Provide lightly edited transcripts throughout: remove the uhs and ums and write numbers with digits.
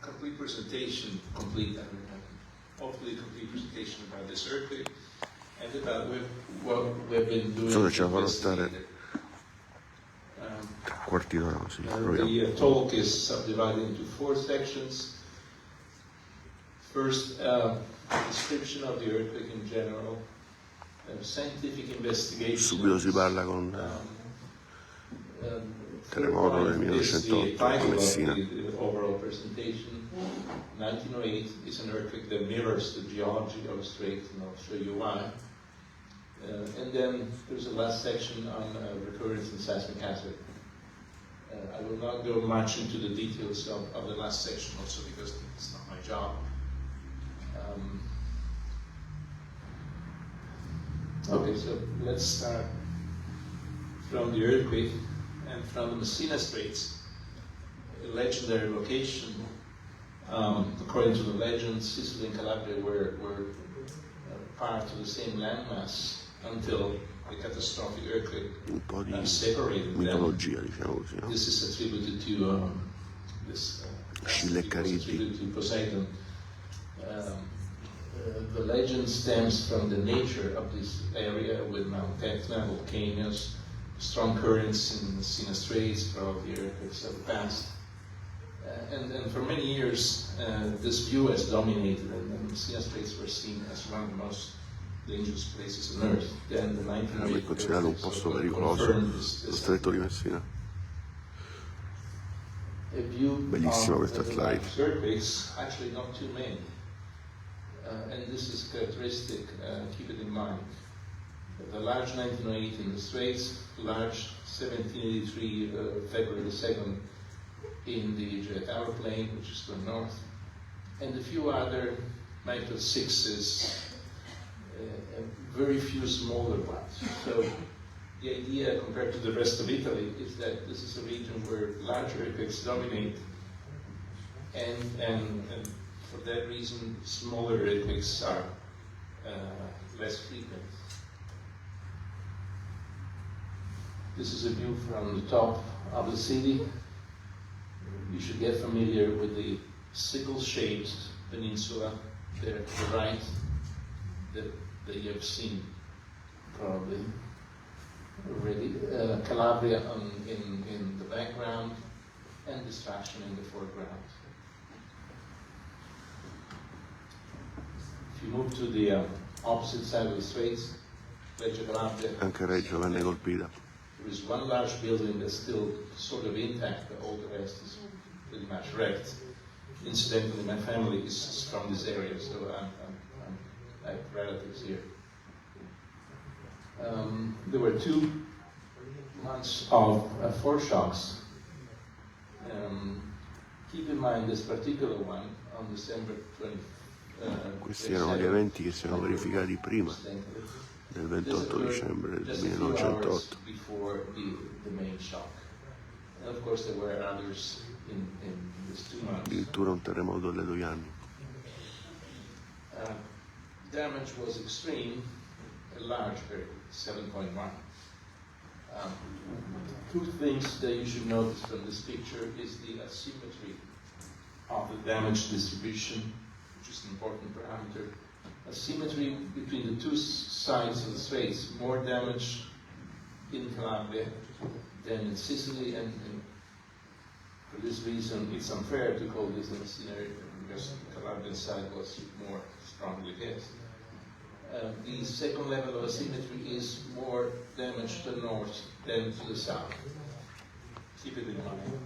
complete presentation, hopefully complete presentation about this earthquake and about what we've been doing to investigate it. The talk is subdivided into 4 sections. First, a description of the earthquake in general, scientific investigation. Subito si parla con terremoto del 1908 a Messina. The overall presentation, 1908, is an earthquake that mirrors the geology of the Strait, and I'll show you why. And then there's a last section on recurrence and seismic hazard. I will not go much into the details of the last section, also because it's not my job. Okay, so let's start from the earthquake and from the Messina Straits, a legendary location. According to the legend, Sicily and Calabria were part of the same landmass until a catastrophic earthquake separated them. This is attributed to Poseidon. The legend stems from the nature of this area with Mount Etna, volcanoes, strong currents in the Messina Straits, probably earthquakes of the past. And for many years, this view has dominated, and the Messina Straits were seen as one of the most dangerous places on Earth. Then the 1908 è considerato un posto pericoloso, lo Stretto di Messina. Bellissimo questo slide. Earthquakes, actually not too many. And this is characteristic, keep it in mind. The large 1908 in the Straits, large 1783 February 2nd in the Geo Plain, which is to the north, and a few other magnitude 6s, very few smaller ones. So the idea, compared to the rest of Italy, is that this is a region where larger earthquakes dominate, and for that reason, smaller earthquakes are less frequent. This is a view from the top of the city. You should get familiar with the sickle-shaped peninsula there to the right that you have seen probably already. Calabria in the background and distraction in the foreground. If you move to the opposite side of the Straits, Reggio Calabria. Anche Reggio venne colpita. There is one large building that's still sort of intact, but all the rest is pretty much wrecked. Incidentally, my family is from this area, so I have relatives here. There were 2 months of foreshocks. Keep in mind this particular one on December 20. Questi erano gli eventi che si erano verificati prima del 28 dicembre del 1908. Addirittura un terremoto alle 2 anni. Damage was extreme, a large area, 7.1. 2 things that you should notice from this picture is the asymmetry of the damage distribution, which is an important parameter. Asymmetry between the 2 sides of the Straits, more damage in Calabria than in Sicily, and for this reason it's unfair to call this a Messina because the Calabrian side was more strongly hit. The second level of asymmetry is more damage to the north than to the south. Keep it in mind.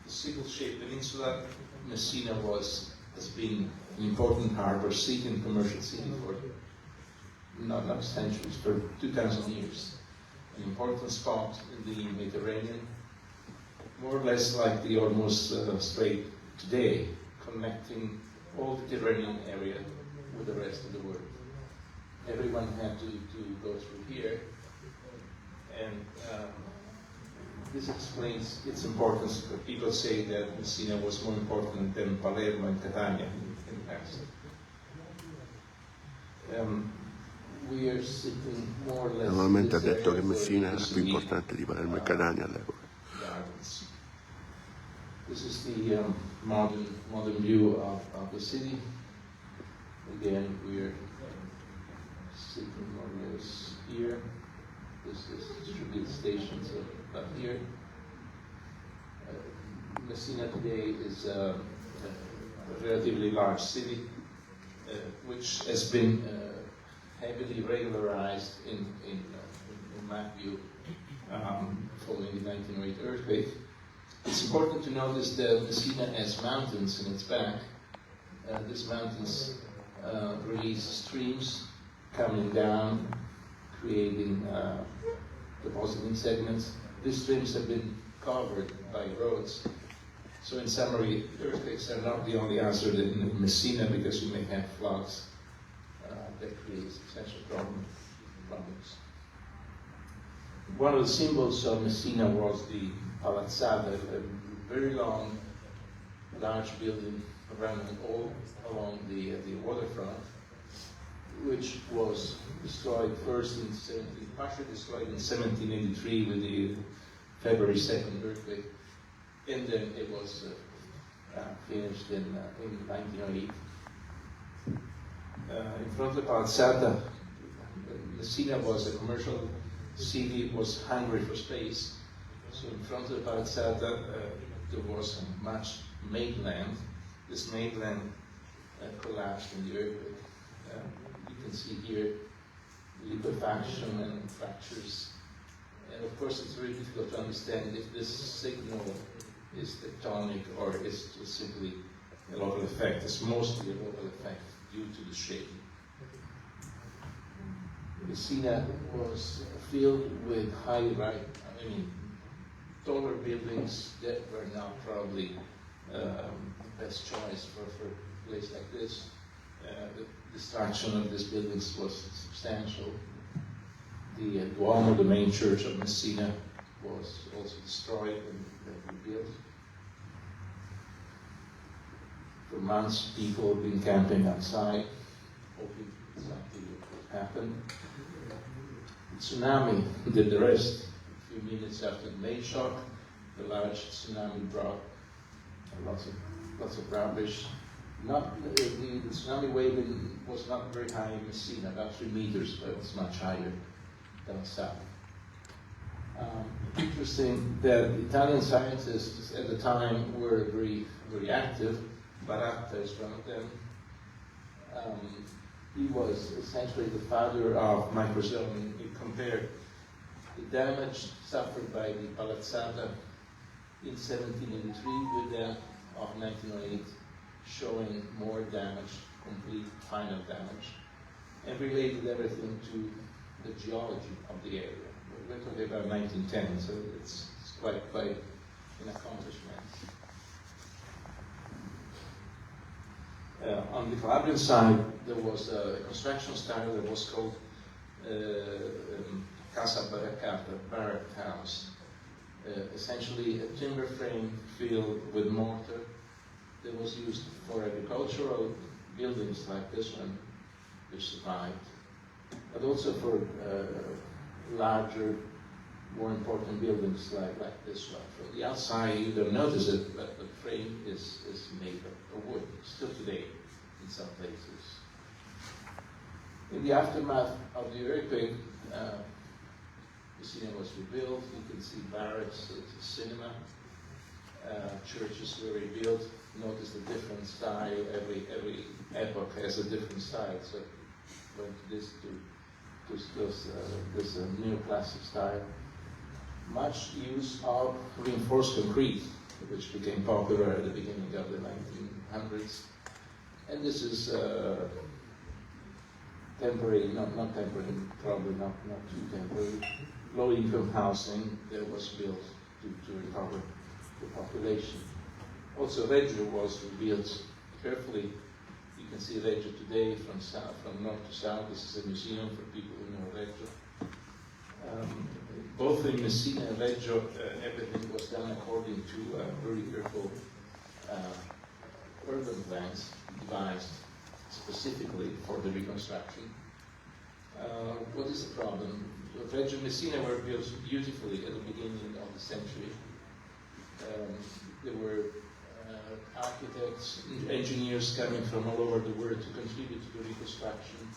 The sickle-shaped peninsula, Messina has been an important harbor city and commercial city for not centuries, for 2,000 years. An important spot in the Mediterranean, more or less like the Hormuz Strait today, connecting all the Mediterranean area with the rest of the world. Everyone had to go through here, and this explains its importance. People say that Messina was more important than Palermo and Catania in the past. We are sitting more or less. Normalmente ha detto che Messina era più importante di Palermo e Catania all'epoca. This is the modern view of the city. Again, we're sitting more or less here. This should be the station, so about here. Messina today is a relatively large city, which has been heavily regularized in map view following the 1908 earthquake. It's important to notice that Messina has mountains in its back. These mountains release streams coming down, creating depositing segments. These streams have been covered by roads. So in summary, earthquakes are not the only hazard in Messina, because you may have floods that create substantial problems. One of the symbols of Messina was the Palazzata, a very long, large building running all along the waterfront, which was destroyed first partially destroyed in 1783 with the February 2nd earthquake, and then it was finished in 1908. In front of the Palazzata, Messina was a commercial city, was hungry for space. So in front of the Palazzata, there was much mainland. This mainland collapsed in the earthquake. You can see here liquefaction and fractures. And of course, it's very difficult to understand if this signal is tectonic or is just simply a local effect. It's mostly a local effect due to the shaking. Messina was filled with taller buildings that were not probably the best choice for a place like this. The destruction of these buildings was substantial. The Duomo, the main church of Messina, was also destroyed and rebuilt. For months, people have been camping outside, hoping exactly what would happen. The tsunami did the rest. A few minutes after the main shock, the large tsunami brought lots of rubbish. The tsunami wave was not very high in Messina, about 3 meters, but it was much higher down south. Interesting that Italian scientists at the time were very, very active. Baratta is one of them. He was essentially the father of microzoning. He compared the damage suffered by the Palazzata in 1783 with that of 1908, showing more damage, complete final damage, and related everything to the geology of the area. We're talking about 1910, so it's quite an accomplishment. On the Calabrian side, there was a construction style that was called Casa Barraccata, barrack house. Essentially a timber frame filled with mortar that was used for agricultural buildings like this one, which survived, but also for larger, more important buildings like this one. From the outside, you don't notice it, but the frame is made of wood, still today in some places. In the aftermath of the earthquake, Messina was rebuilt. You can see barracks, a cinema, churches were rebuilt. Notice the different style. Every epoch has a different style. So going to this neoclassic style. Much use of reinforced concrete, which became popular at the beginning of the 1900s. And this is temporary, not temporary, probably not too temporary, low-income housing that was built to recover the population. Also, Reggio was rebuilt carefully. You can see Reggio today from north to south. This is a museum for people who know Reggio. Both in Messina and Reggio, everything was done according to very careful urban plans devised specifically for the reconstruction. What is the problem? Reggio and Messina were built beautifully at the beginning of the century. There were architects, engineers coming from all over the world to contribute to the reconstruction.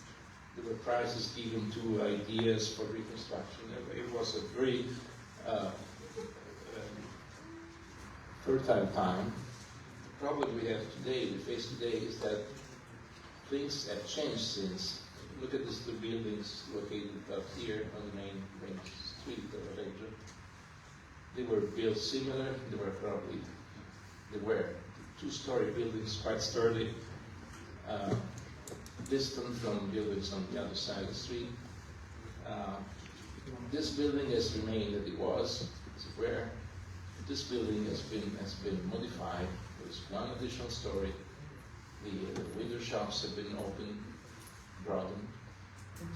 There were prizes given to ideas for reconstruction. It was a very fertile time. The problem we have today, we face today, is that things have changed since. Look at these two buildings located up here on the main street of Reggio. They were built similar. They were two-story buildings, quite sturdy, distant from buildings on the other side of the street. This building has remained as it was, as it were. This building has been modified. There's one additional story. The window shops have been opened, broadened.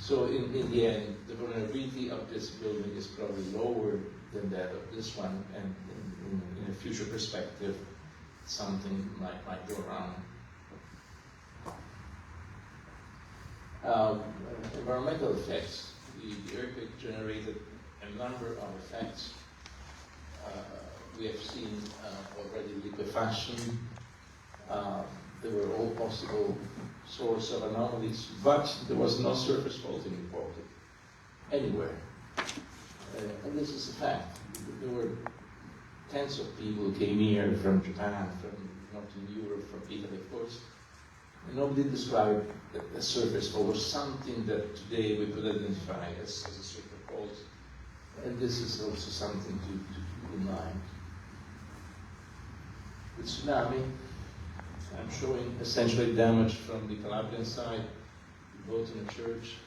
So in the end, the vulnerability of this building is probably lower than that of this one, and in a future perspective, something might go wrong. Environmental effects. The earthquake generated a number of effects. We have seen already liquefaction. There were all possible source of anomalies, but there was no surface faulting reported anywhere. And this is a fact. There were tens of people who came here from Japan, from Northern Europe, from Italy, of course. And nobody described a surface fault or something that today we could identify as a surface fault. And this is also something to keep in mind. The tsunami, I'm showing essentially damage from the Calabrian side, the boat in a church,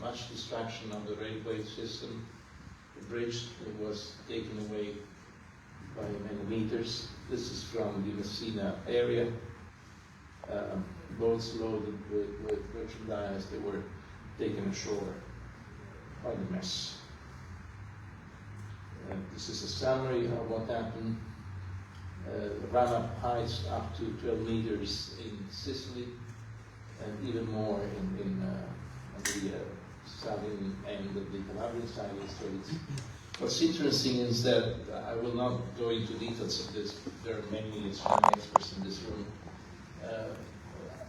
much destruction of the railway system. The bridge was taken away by many meters. This is from the Messina area. Boats loaded with merchandise that were taken ashore. Quite a mess. This is a summary of what happened. Run-up heights up to 12 meters in Sicily, and even more on the southern end of the Calabrian side of the Straits. What's interesting is that I will not go into details of this. There are many tsunami experts in this room.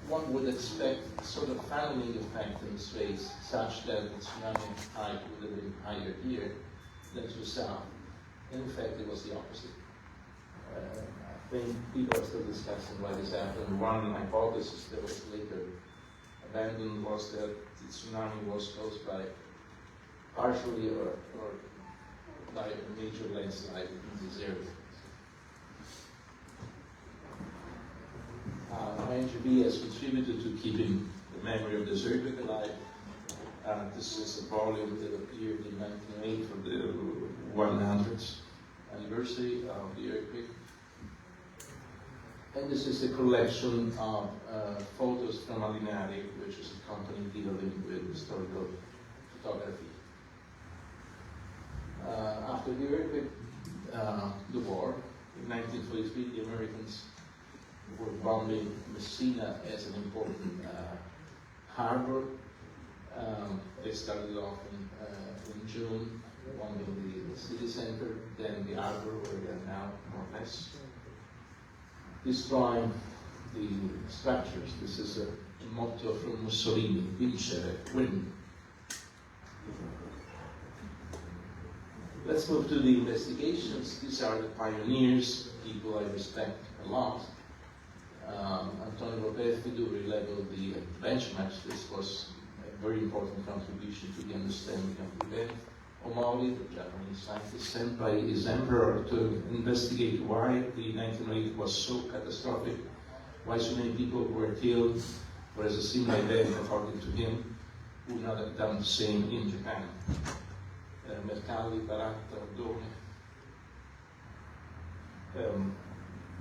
One would expect sort of funneling effect in the Straits, such that the tsunami height would have been higher here than to the south. And in fact, it was the opposite. I think people are still discussing why this happened. One hypothesis that was later abandoned was that the tsunami was caused by partially or by a major landslide in this area. INGV has contributed to keeping the memory of this earthquake alive. This is a volume that appeared in 1908 for the 100th anniversary of the earthquake. And this is a collection of photos from Alinari, which is a company dealing with historical photography. After the earthquake, the war, in 1943, the Americans were bombing Messina as an important harbor. They started off in June, bombing the city center, then the harbor where they are now, more or less. Destroying the structures. This is a motto from Mussolini, vincere, win. Let's move to the investigations. These are the pioneers, people I respect a lot. Antonio Lopez Fiduri leveled the benchmarks. This was a very important contribution to the understanding of the event. Omori, the Japanese scientist, sent by his emperor to investigate why the 1908 was so catastrophic, why so many people were killed, whereas a similar event, according to him, would not have done the same in Japan. Mercalli, Baratta, Ordone.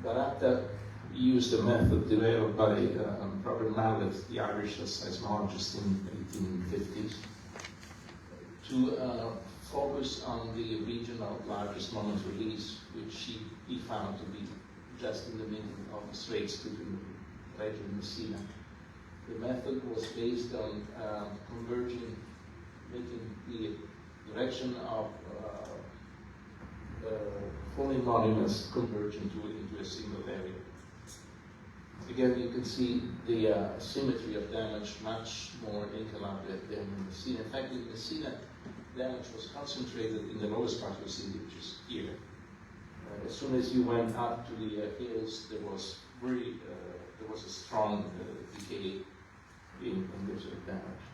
Baratta used a method developed by Robert Mallet, the Irish seismologist in the 1850s, to focus on the region of largest moment release, which he found to be just in the middle of the straits between Reggio and Messina. The method was based on making the direction of falling monuments converge into a again, you can see the symmetry of damage much more in Calabria than in Messina. In fact, in Messina, damage was concentrated in the lowest part of the city, which is here. As soon as you went up to the hills, there was a strong decay in this sort of damage.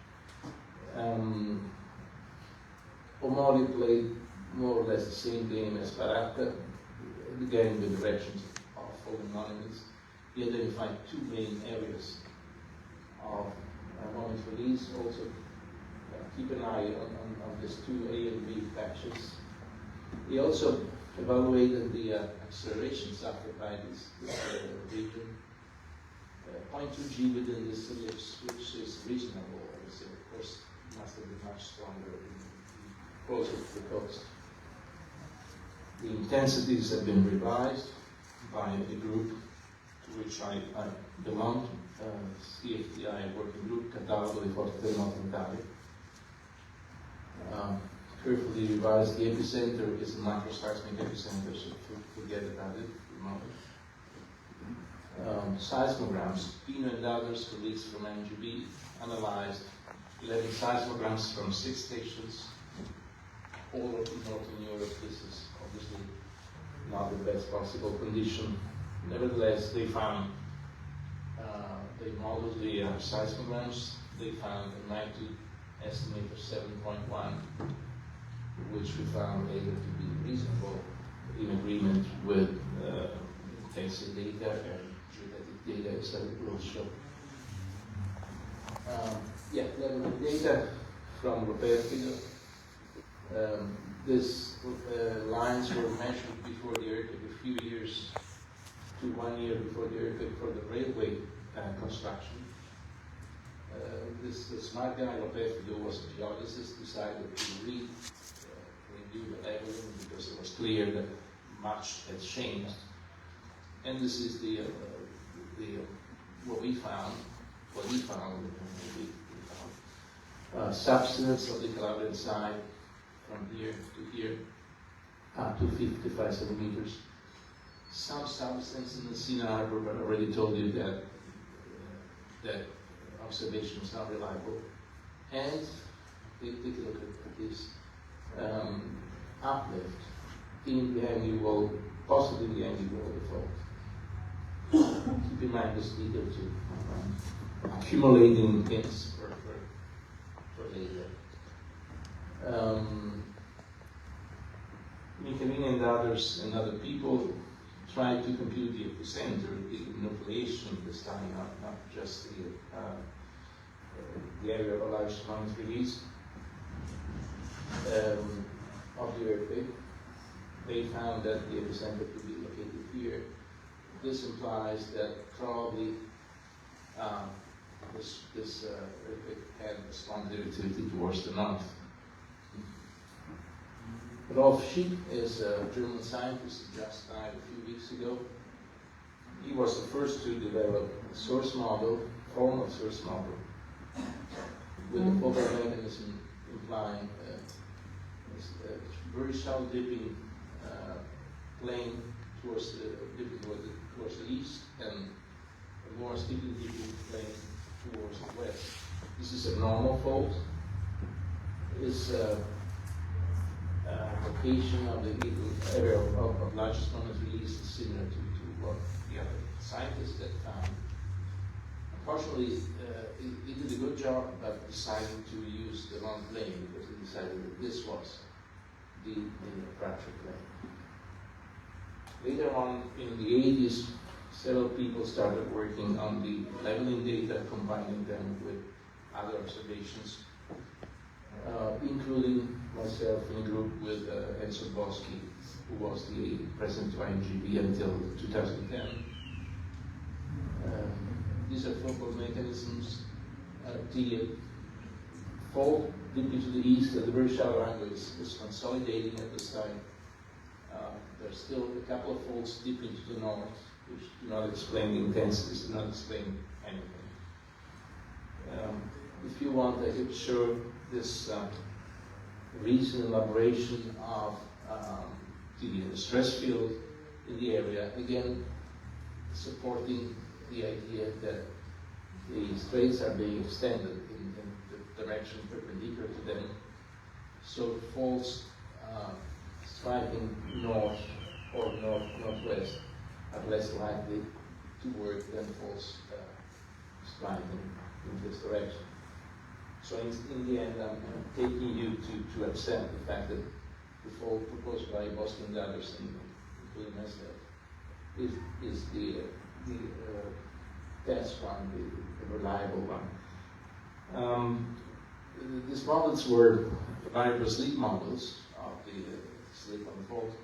Omori played more or less the same game as Baracca, again with directions of fallen monuments. He identified two main areas of monument release. Also, keep an eye on these two A and B patches. He also evaluated the acceleration suffered by this region. 0.2 G within this ellipse, which is reasonable, I would say. Of course, it must have been much stronger closer to the coast. The intensities have been revised by a group to which I belong, CFTI working group, Catalogo di Forte Terremoto in Italy. Carefully revised. The epicenter is a macroseismic epicenter, so forget about it for a moment. Seismograms, Pino and others, colleagues from NGV, analyzed 11 seismograms from 6 stations all over Northern Europe. This is obviously not the best possible condition. Nevertheless, they found, they modeled the seismograms. They found a magnitude estimate of 7.1, which we found later to be reasonable in agreement with intensity data and geodetic data, as I will show. Level data from Roberto. These lines were measured before the earthquake, a few years to 1 year before the earthquake for the railway construction. This smart guy, Roberto, was a geologist, decided to redo the leveling because it was clear that much had changed. And this is what we found, substance of the Calabrian side from here to here, up to 55 centimeters. Some substance in the Messina Harbor, but I already told you that that observation is not reliable. And take a look at this uplift in the annual, possibly the annual default. Keep in mind this detail too. Accumulating hints for later. Michelini and others and other people tried to compute the epicenter, the nucleation this time, not just the area of a large amount release of the earthquake. They found that the epicenter could be located here. This implies that probably this earthquake had a strong activity towards the north. Rolf Schick is a German scientist who just died a few weeks ago. He was the first to develop a source model, formal source model, with a focal mechanism implying a very shallow dipping plane towards the east and a more steeply dipping plane towards the west. This is a normal fault. This location of the area of largest moment release is similar to what the other scientists had found. Unfortunately, he did a good job, but decided to use the wrong plane because he decided that this was the fracture plane. Later on, in the 80s, several people started working on the leveling data, combining them with other observations, including myself in a group with Enzo Boschi, who was the president of INGV until 2010. These are focal mechanisms. The fault dipping to the east at the very shallow angle is consolidating at this time. There's still a couple of faults dipping to the north, which do not explain the intensities, do not explain anything. If you want, I could show this recent elaboration of the stress field in the area, again supporting the idea that the straits are being extended in the direction perpendicular to them, so faults striking north or northwest are less likely to work than faults striking in this direction. So in the end, I'm taking you to accept the fact that the fault proposed by Boston and others, including myself, is the best one, the reliable one. These models were variable sleep models of the sleep on the fault.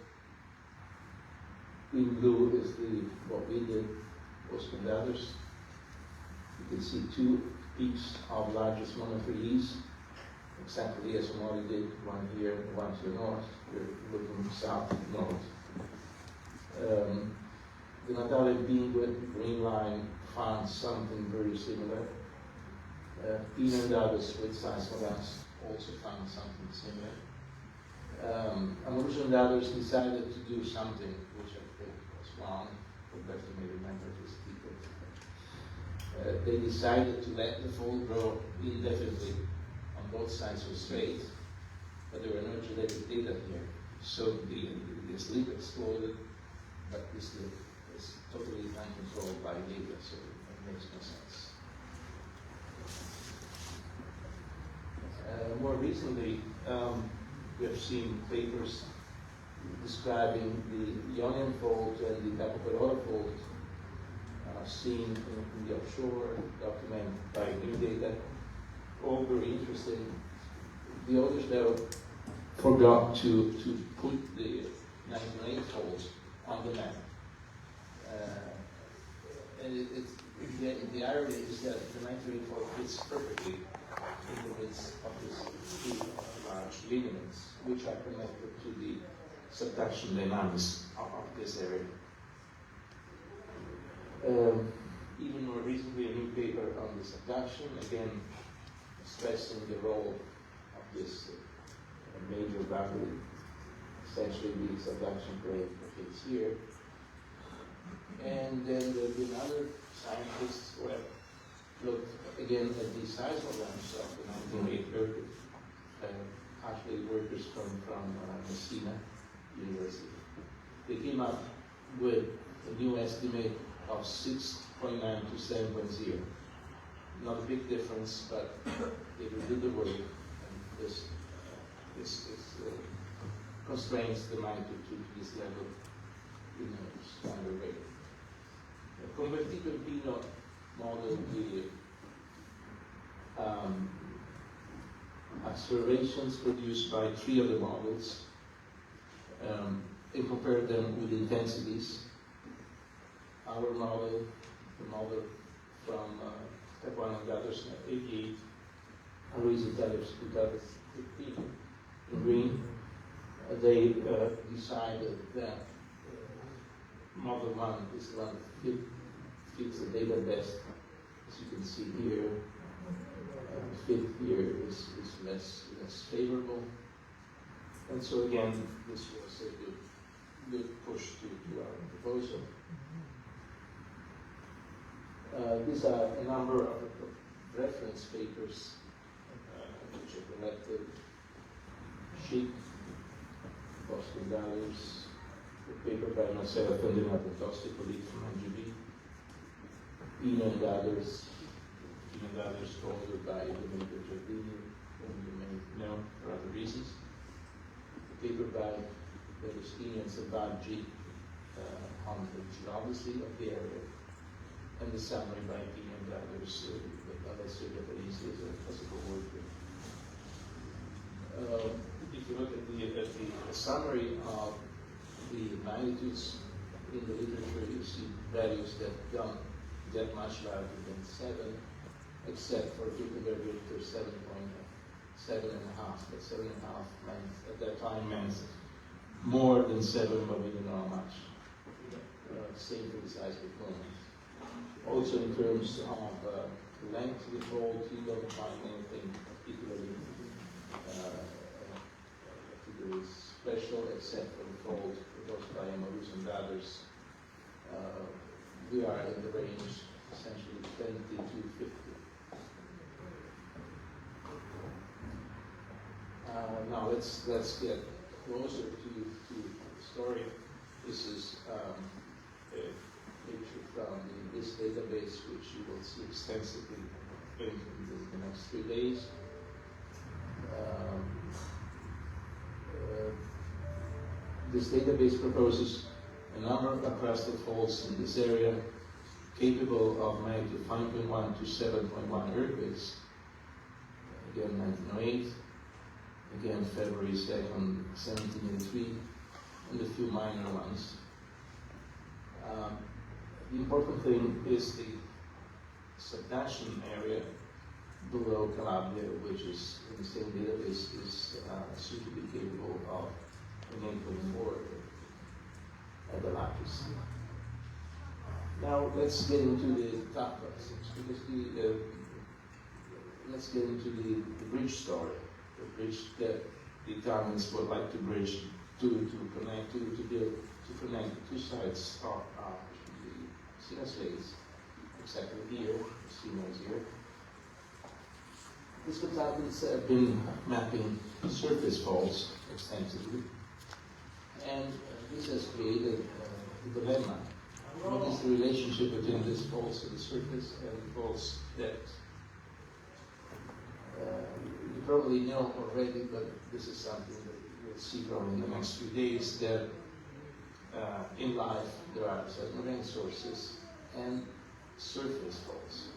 In blue is what we did, Boston and others. You can see two peaks of largest monophyries, exactly as Mori did, one here, one to the north. We're looking south and north. The Natale Penguin green line found something very similar. Pino and others with seismographs also found something similar. Amoruso and others decided to do something which I think was wrong. Roberto may remember this detail. They decided to let the fault grow indefinitely on both sides of the strait, but there were no geologic data here. So the slip exploded, but this is totally uncontrolled by data, so it makes no sense. More recently, we have seen papers describing the Ionian fault and the Capo fault seen in the offshore document by new data. All very interesting. The authors, though, forgot to put the 1908 fault on the map. And the irony is that the 1908 fault fits perfectly in the midst of these two large lineaments, which are connected to the subduction dynamics of this area. Even more recently, a new paper on the subduction, again stressing the role of this major boundary, essentially the subduction plane locates here. And then there have been other scientists who have looked again at the seismograms of the 1908 earthquake, actually workers from Messina University. They came up with a new estimate of 6.9 to 7.0. Not a big difference, but they did the work, and this constrains the magnitude to this level in a standard way. Convertito Pino modeled the accelerations produced by three of the models and compared them with intensities. Our model, the model from Step 1 and others, 88, Aloisi Tellers 2015 in green, they decided that model 1 is the one that fits the data best. As you can see here, fit here is less favorable. And so again, this was a good push to our proposal. These are a number of reference papers which are collected. Sheet, Boston Values, a paper by Marcella Fendinato Tosti, colleague from INGV, Pino and others, authored by Domenico Giardini, whom you may know for other reasons. A paper by Berlusconi and Salvaggi on the geography of the area, and the summary by Pino and others with Alessio Caparisi as a co-worker. If you look at the summary of the magnitudes in the literature, you see values that don't get much larger than 7, except for Gutenberg Richter 7.7.5. But 7.5 meant, at that time meant more than 7, but we didn't know how much. Same for the seismic moment. Also in terms of length of the fault, you don't find anything particularly special except for the fault proposed by Amoruso and others. We are in the range essentially 20 to 50. Now let's get closer to the story. This is a picture from this database, which you will see extensively in the next 3 days. This database proposes a number of appraisal faults in this area capable of magnitude 5.1 to 7.1 earthquakes. Again, 1908. Again, February 2nd, 1783, and a few minor ones. The important thing is the subduction area below Calabria, which is in the same database, is assumed to be capable of an 8.4 at the lattice. Now let's get into the top questions, because let's get into the bridge story. The bridge that the Italians would like to bridge to connect the two sides of the Messina Cascades, exactly here. Messina is here. These consultants have been mapping surface faults extensively, and this has created a dilemma. What is the relationship between these faults at the surface and faults depth? You probably know already, but this is something that you'll see probably in the next few days, that in life there are submarine sources and surface faults.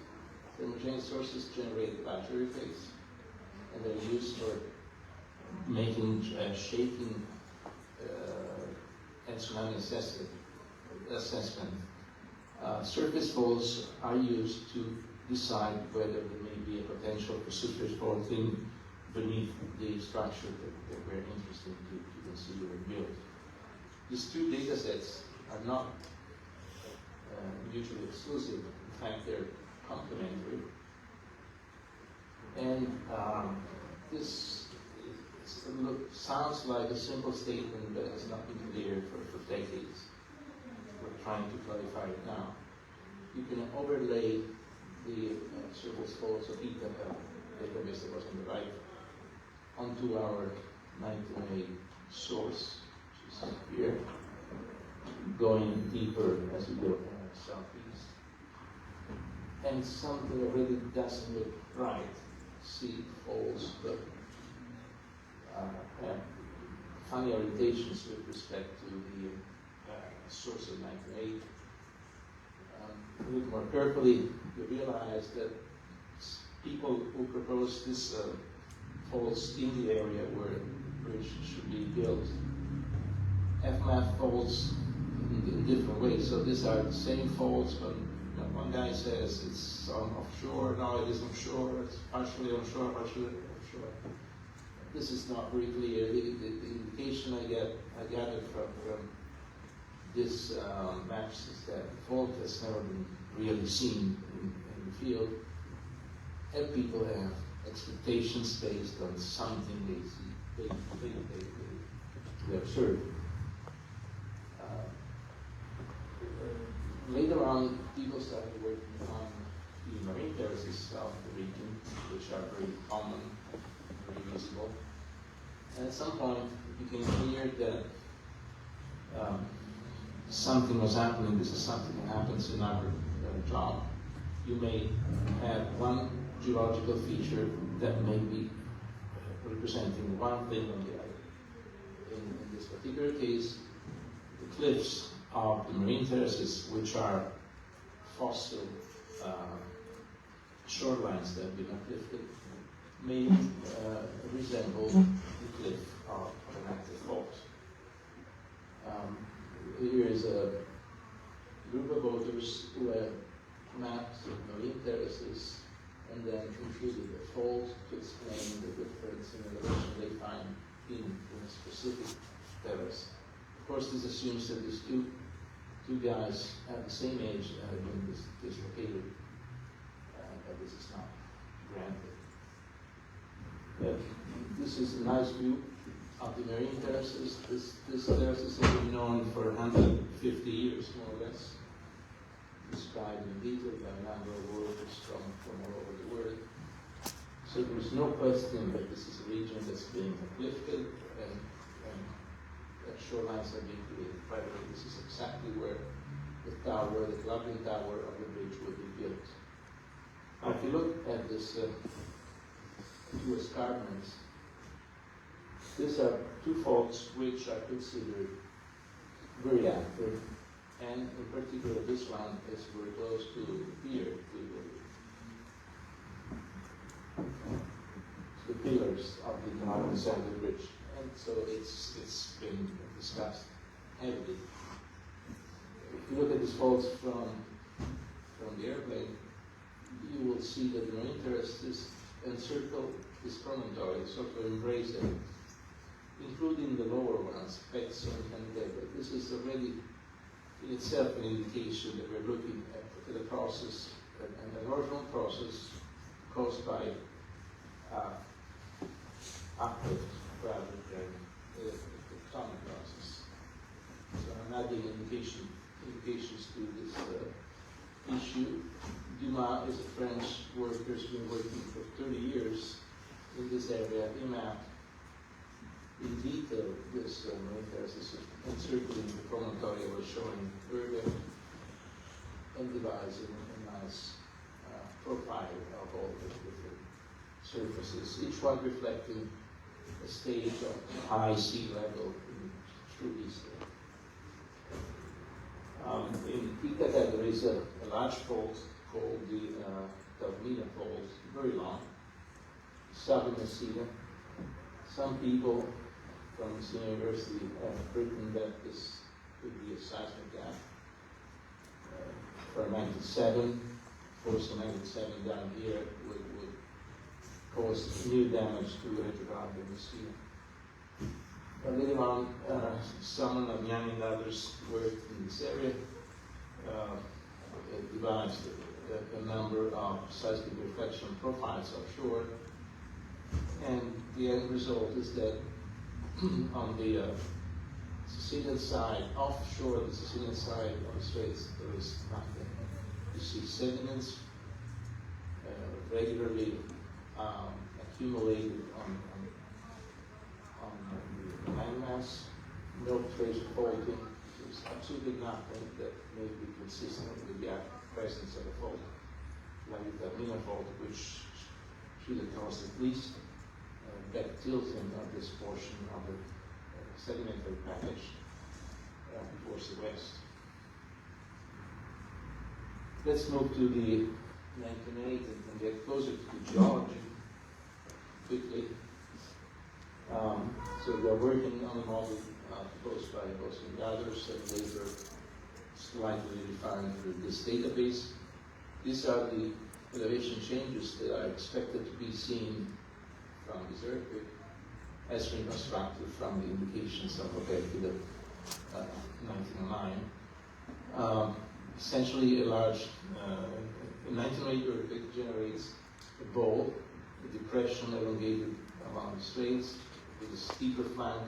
The marine sources generate large earthquakes, and they're used for making shaking and tsunami assessment. Surface faults are used to decide whether there may be a potential for surface faulting beneath the structure that we're interested to consider and build. These two data sets are not mutually exclusive. In fact, they're complementary. And this sounds like a simple statement, but has not been clear for decades. We're trying to clarify it now. You can overlay the surface faults of Ithaca database that was on the right onto our 1908 source, which is here, going deeper as we go southeast. And something that really doesn't look right. See faults, but have funny orientations with respect to the source of 1908. Look more carefully, you realize that people who proposed this faults in the area where the bridge should be built have mapped faults in different ways. So these are the same faults, but one guy says it's offshore, no, it is offshore, it's partially onshore, partially offshore. This is not very clear. The indication I gathered from this maps is that the fault has never been really seen in the field, and people have expectations based on something they see, they observe. Later on, people started working on the marine terraces of the region, which are very common, very visible. And at some point, it became clear that something was happening. This is something that happens in our job. You may have one geological feature that may be representing one thing or the other. In this particular case, the cliffs of the marine terraces, which are fossil shorelines that have been uplifted, may resemble the cliff of an active fault. Here is a group of authors who have mapped marine terraces and then included a fault to explain the difference in elevation they find in a specific terrace. Of course, this assumes that these two guys at the same age have been dislocated, but this is not granted. This is a nice view of the marine terraces. This terraces have been known for 150 years, more or less. This described in detail by a number of workers from all over the world. So there is no question that this is a region that's being uplifted and that shorelines are being created. By the way, this is exactly where the tower, the clubbing tower of the bridge will be built. Now, if you look at this two escarpments, these are two faults which are considered very active, and in particular this one is very close to here, to the pillars of the northern side of the bridge. And so it's been discussed heavily. If you look at these faults from the airplane, you will see that the marine terraces encircle this promontory, sort of embrace it, including the lower ones, Pezzo and Candela. This is already in itself an indication that we're looking at a process, an erosional process caused by uplift rather than the tectonic process. So I'm adding indications to this issue. Dumas is a French worker who's been working for 30 years in this area. He mapped in detail this marine terraces encircling the promontory I was showing earlier and devising a nice profile of all the different surfaces, each one reflecting a stage of high sea level through Easter. In Icata there is a large fault called the Taormina Fault, very long, southern Messina. Some people from Messina University have written that this could be a seismic gap for magnitude 7. Of course, the magnitude 7 down here would cause new damage to Reggio Grande and Messina. But later on, someone like Young and others worked in this area, devised a number of seismic reflection profiles offshore, and the end result is that on the Sicilian side, offshore the Sicilian side of the Straits, there is nothing. You see sediments regularly accumulated on the landmass, no trace of faulting. There's absolutely nothing that may be consistent with the presence of a fault, like the Mina fault, which should have caused at least back tilting of this portion of the sedimentary package towards the west. Let's move to the 1908 and get closer to geology quickly. So we are working on a model proposed by Boston and others, and later slightly refined through this database. These are the elevation changes that are expected to be seen from this earthquake as reconstructed from the indications of Roberti of 1909. Essentially, a large 1908 earthquake generates a bowl, a depression elongated along the straits, with a steeper flank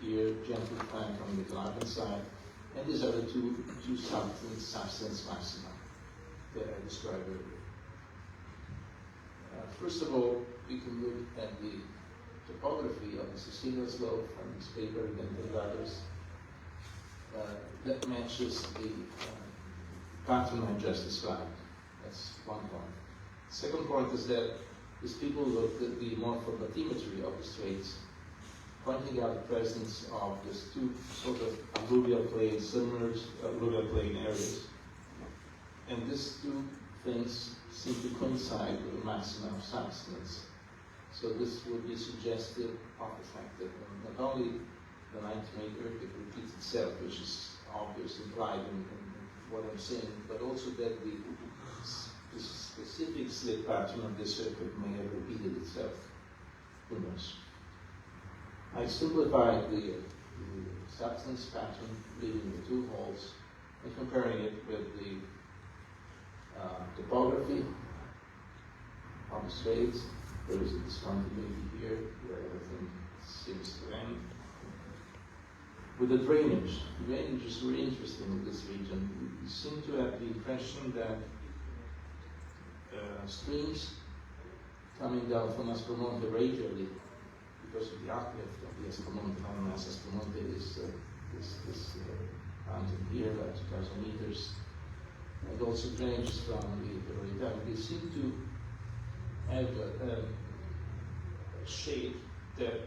here, gentle flank on the Galapagos side, and these are the two substance maxima that I described earlier. First of all, we can look at the topography of the Sicilian slope from this paper and then others that matches the pattern I just described. That's one point. Second point is that these people looked at the morphobathymetry of the straits, pointing out the presence of these two sort of alluvial plain, submerged alluvial plain areas. And these two things seem to coincide with the maxima of substance. So this would be suggestive of the fact that not only the 1908 earthquake repeats itself, which is obvious implied in what I'm saying, but also that the specific slip pattern of this earthquake may have repeated itself. Who knows? I simplified the substance pattern, leaving the two holes, and comparing it with the topography of the straits. There is a discontinuity here where everything seems to end. With the drainage. Drainage is very interesting in this region. We seem to have the impression that streams coming down from Aspromonte radially, because of the uplift of the Aspromonte, Mass Aspromonte is this mountain here, about 2,000 meters, and also drainages from the Realazione. They seem to have a shape that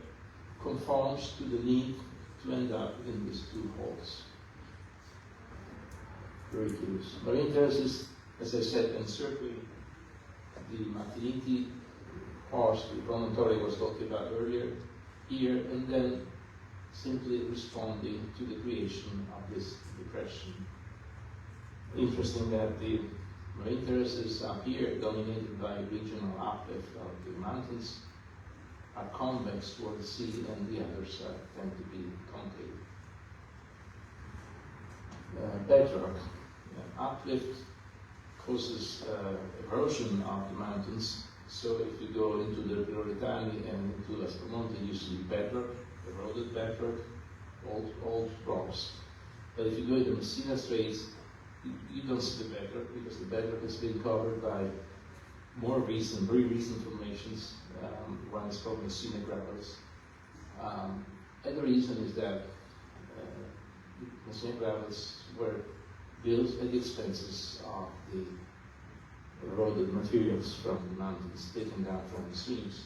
conforms to the need to end up in these two holes. Very curious. Marine terraces, as I said, encircling the Martiniti horse, the promontory was talked about earlier, here, and then simply responding to the creation of this depression. Interesting that the marine terraces up here, dominated by regional uplift of the mountains, are convex toward the sea, and the others tend to be concave. Bedrock. Uplift causes erosion of the mountains, so if you go into the Realazione and into Aspromonte, you see bedrock, eroded bedrock, old rocks. But if you go into Messina Straits, you don't see the bedrock, because the bedrock has been covered by more recent, very recent formations. One is called Messina gravels. And the reason is that Messina gravels were built at the expenses of the eroded materials from the mountains taken down from the streams.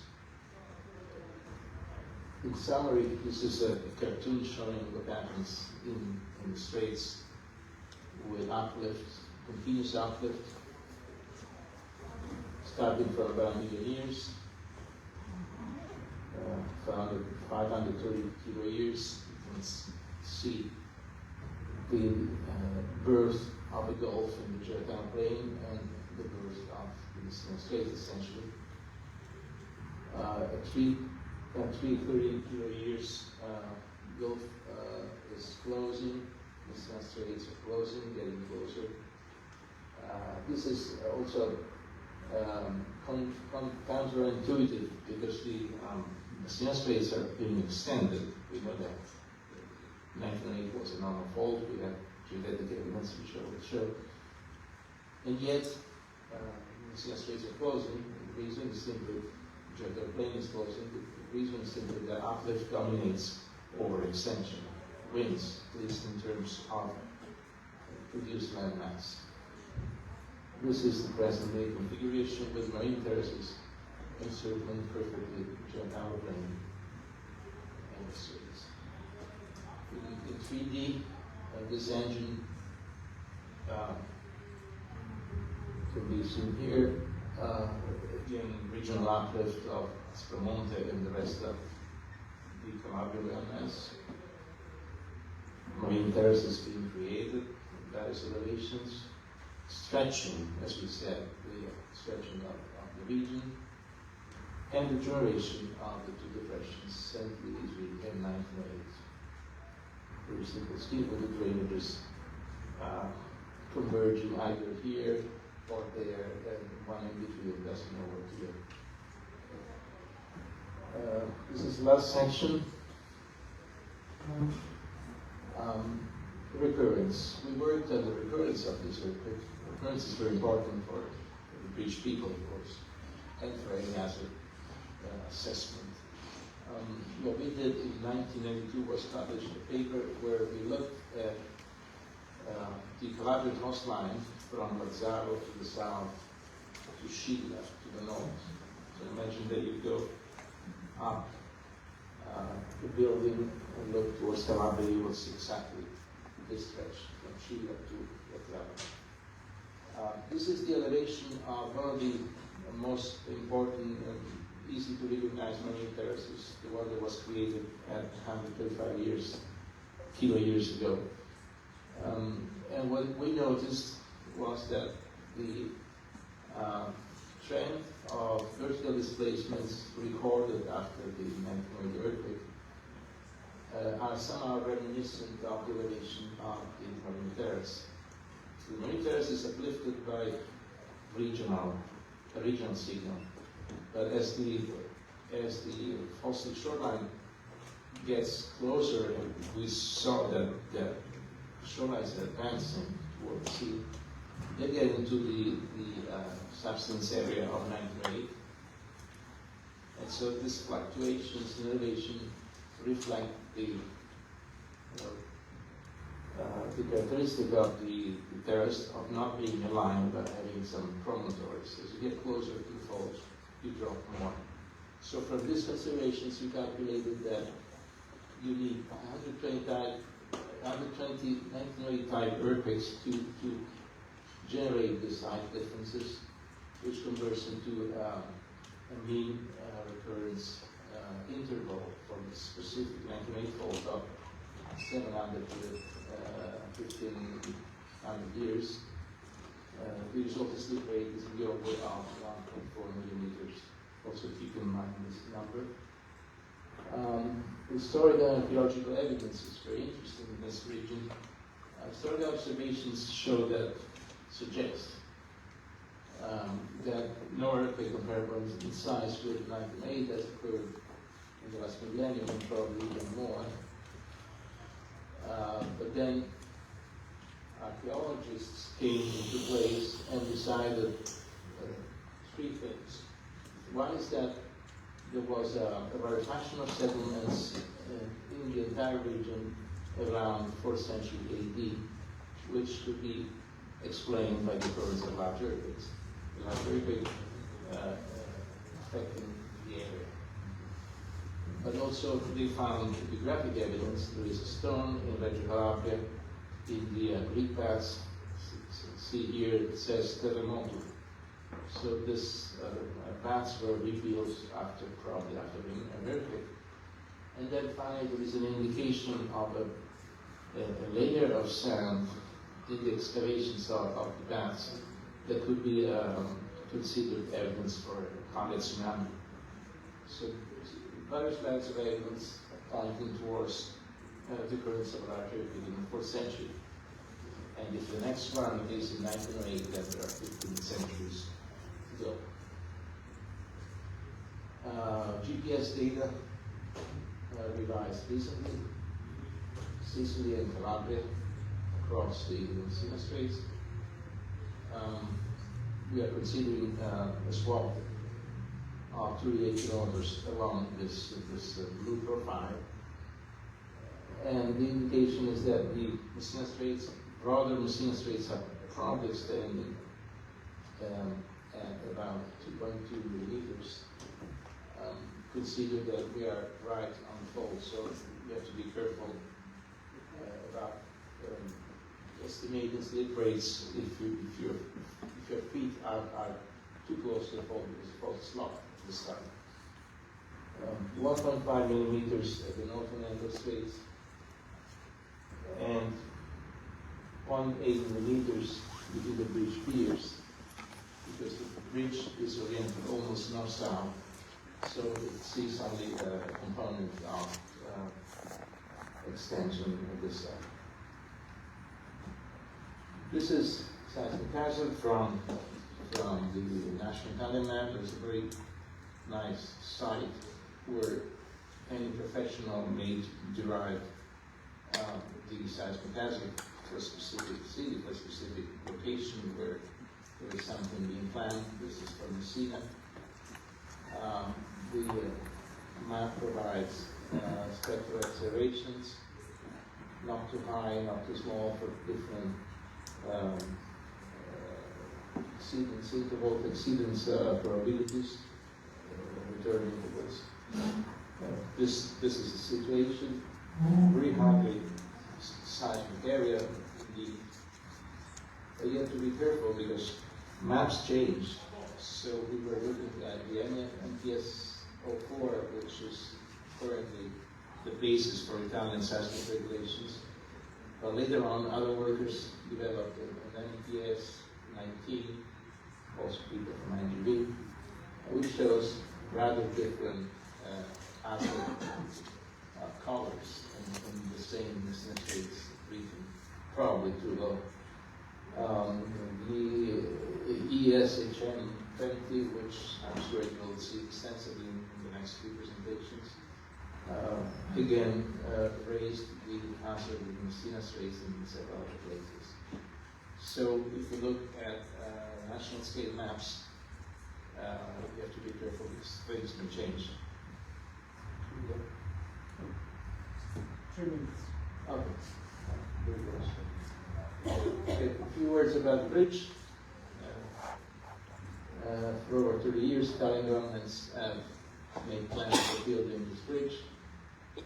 In summary, this is a cartoon showing what happens in the straits with uplift, continuous uplift, starting from about a million years, 530 kilo years. You can see the birth of the Gulf in the Geo-INQUIRE plain and the birth of the Messina Straits, essentially. At 330 kilo years, Gulf is closing, Messina Straits are closing, getting closer. This is also counterintuitive, because the Messina Straits are being extended. We know that 1908 was a normal fault. We have geodetic evidence which will show. And yet, Messina Straits are closing. The reason is simply, the plain is closing. The reason is simply that uplift dominates over extension. Winds, at least in terms of produced land mass. This is the present day configuration with marine terraces encircling perfectly Geo-INQUIRE plain and the straits. In 3D, this engine can be seen here. Again, regional uplift of Aspromonte and the rest of the Calabria landmass. Marine terraces being created, various elevations, stretching, as we said, the stretching of the region, and the generation of the two depressions, St. Louis and 1908. Very simple scheme with the drainages converging either here or there, and one in between doesn't know what to do. This is the last section. Recurrence. We worked on the recurrence of this earthquake. Recurrence is very important for the breached people, of course, and for any hazard assessment. What we did in 1992 was publish a paper where we looked at the Calabrian coastline from Lazzaro to the south to Scilla to the north. So imagine that you go up the building and look towards Calabria, you will see exactly this stretch from Scilla to Lazzaro. This is the elevation of one of the most important and easy to recognize marine terraces, the one that was created at 135 kilo years ago. And what we noticed was that the trend of vertical displacements recorded after the 1908 earthquake are somehow reminiscent of the elevation of the marine terrace. So the marine terrace is uplifted by a regional signal. But as the fossil shoreline gets closer, we saw that the shorelines are advancing toward the sea. They get into the substance area of 1908. And so these fluctuations in elevation reflect the characteristic of the terrace of not being aligned but having some promontories. As you get closer to the fault, you drop more. So from these considerations, we calculated that you need 120 1908 type earthquakes to generate these height differences, which converts into a mean recurrence interval for the specific 1908 fault of 700 to 1500 years. The resulting slip rate is the order of 1.4 millimeters. Also keep in mind this number. Historical and archaeological evidence is very interesting in this region. Historical observations suggest that no earthquake comparable in size with 1908 has occurred in the last millennium and probably even more. But then archaeologists came into place and decided three things. One is that there was a rarefaction of settlements in the entire region around 4th century AD, which could be explained by the occurrence of large earthquakes. A large earthquake affecting the area. But also they found epigraphic evidence. There is a stone in Reggio Calabria in the Greek baths. See here it says terremoto. So this baths were rebuilt probably after an earthquake. And then finally there is an indication of a layer of sand in the excavations of the baths that could be considered evidence for a convex tsunami. So various lines of evidence pointing towards the occurrence of a large earthquake in the 4th century. And if the next one is in 1908, then there are 15 centuries to go. GPS data revised recently. Sicily and Calabria across the Messina Straits. We are considering a swath of 38 kilometers along this blue profile. And the indication is that the Messina Straits, broader Messina Straits, are probably extending at about 2.2 millimeters. Consider that we are right on the fold, so you have to be careful about estimating slip rates if your feet are too close to the fold, because the fold is locked this time. 1.5 millimeters at the northern end of the Straits, and 0.8 millimeters between the bridge piers, because the bridge is oriented almost north-south, so it sees only a component of extension on this side. This is seismic hazard from the National Italian map. There's a very nice site where any professional may derive the seismic hazard for a specific city, for a specific location where there is something being planned. This is from Messina. The map provides spectral accelerations, not too high, not too small, for different exceedance probabilities returning to this. This is the situation. Very highly seismic area indeed. But you have to be careful because maps change. So we were looking at the MPS 04, which is currently the basis for Italian seismic regulations. But later on, other workers developed an MPS 19, also people from INGV, which shows rather different colors in the same Messina Straits region, probably too low. The ESHM 20, which I'm sure you will see extensively in the next few presentations, again, raised the hazard in Messina Straits and in several other places. So if we look at national scale maps, we have to be careful because things may change. 3 minutes. Okay. Okay, a few words about the bridge. For over 30 years, Italian governments have made plans for building this bridge.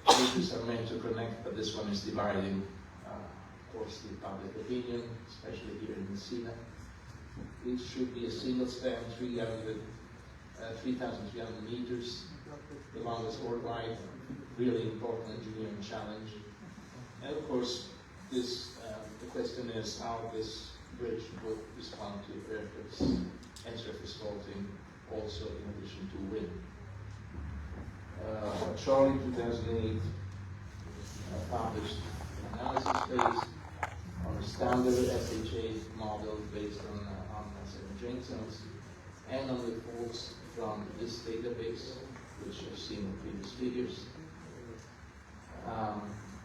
Bridges are meant to connect, but this one is dividing, of course, the public opinion, especially here in Messina. It should be a single span, 3,300 meters, the longest worldwide, really important engineering challenge. And of course, this, the question is how this bridge would respond to earthquakes and surface faulting, also in addition to wind. Charlie, 2008, published an analysis based on a standard SHA model based on 7 drain zones and on reports from this database, which you've seen in previous figures.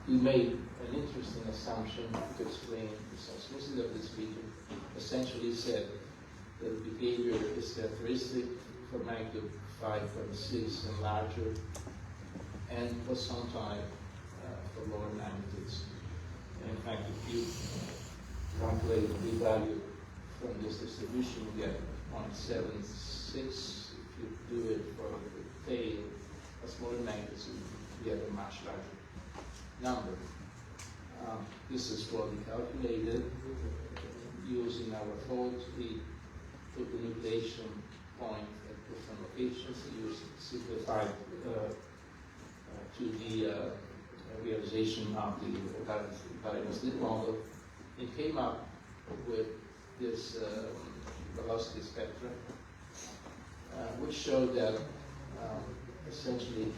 He made an interesting assumption to explain the seismicity of this region. Essentially said that the behavior is characteristic for magnitude 5.6 and larger, and for some time for lower magnitudes. And in fact, if you calculate the value from this distribution, you get 0.76. If you do it for the tail, a smaller magnitude, you get a much larger number. This is what we calculated using our fault. We put the nucleation point at different locations, used simplified to the realization of the Valensise model. It came up with this velocity spectrum, which showed that essentially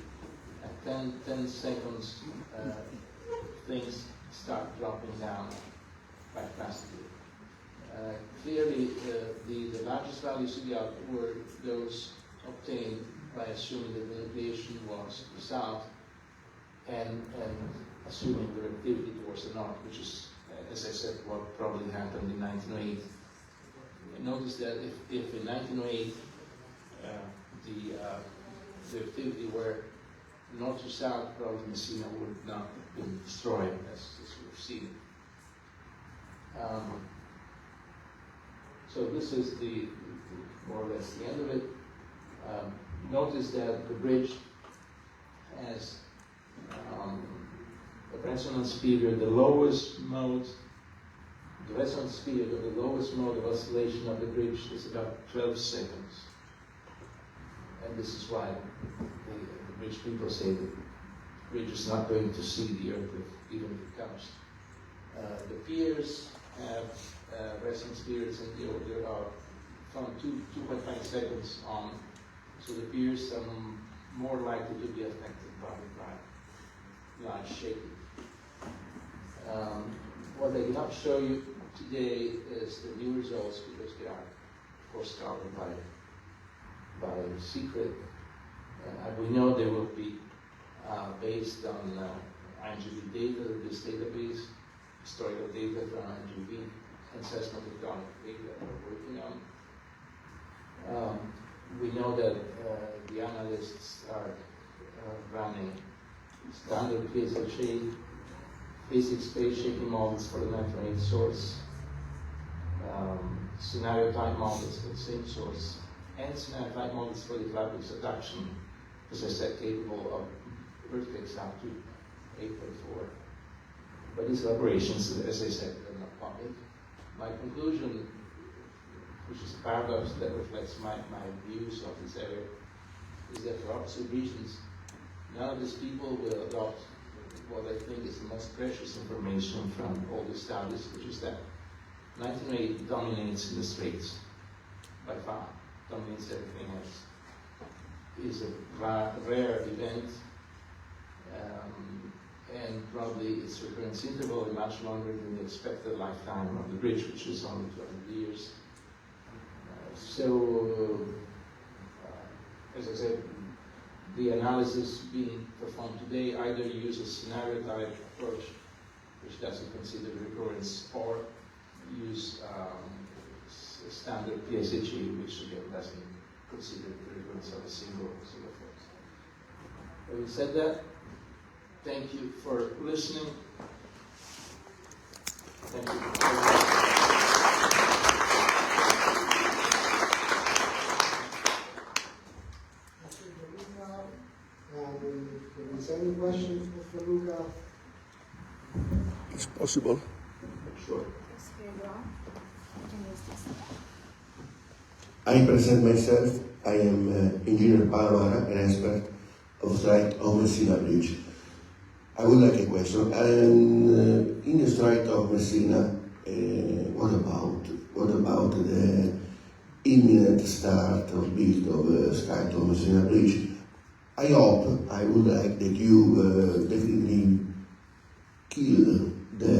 at 10 seconds, things start dropping down quite fastly. Clearly, the largest values to the out were those obtained by assuming that the nucleation was to the south and assuming the activity towards the north, which is, as I said, what probably happened in 1908. And notice that if in 1908 the activity were north to south, probably Messina would not have been destroyed, as we've seen. So this is more or less the end of it. Notice that the bridge has a resonance period, the resonance period of the lowest mode of oscillation of the bridge is about 12 seconds. And this is why the bridge people say that the bridge is not going to see the earthquake, even if it comes. The piers have resonance periods in the order of from 2.5 seconds on. So the piers are more likely to be affected by large shaking. What I cannot show you today is the new results because they are, of course, covered by secret. We know they will be based on INGV data, this database, historical data from INGV, and seismotectonic data that we're working on. We know that the analysts are running standard PSHA, physics-based shaking models for the 1908 source, scenario type models for the same source, and scenario type models for the fabric subduction, as I said, capable of earthquakes up to 8.4. But these elaborations, as I said, are not public. My conclusion, which is a paradox that reflects my views of this area, is that for opposite reasons, none of these people will adopt what I think is the most precious information from all the studies, which is that 1908 dominates in the Straits by far, dominates everything else. Is a rare event, and probably its recurrence interval is much longer than the expected lifetime of the bridge, which is only 200 years. So, as I said, the analysis being performed today either use a scenario type approach, which doesn't consider recurrence, or use standard PSHE, which again doesn't consider the recurrence of a single force. Having said that, thank you for listening. Thank you. Is there any questions for Luca? It's possible. Sure. I present myself. I am Engineer Palamara, an expert of Strait of Messina Bridge. I would like a question. And in the Strait of Messina, what about the imminent start of build of Strait of Messina Bridge? I would like that you definitely kill the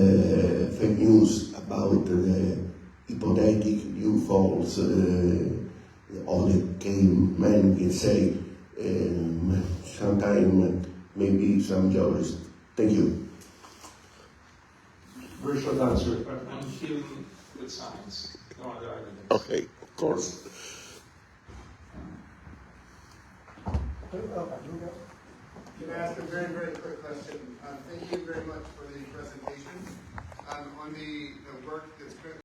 fake news about the hypothetic new falls of the cavemen can say sometime maybe some geologists. Thank you. Very short answer. I'm killing with science. No other evidence. Okay, of course. Can I ask a very, very quick question? Thank you very much for the presentation. On the work that's currently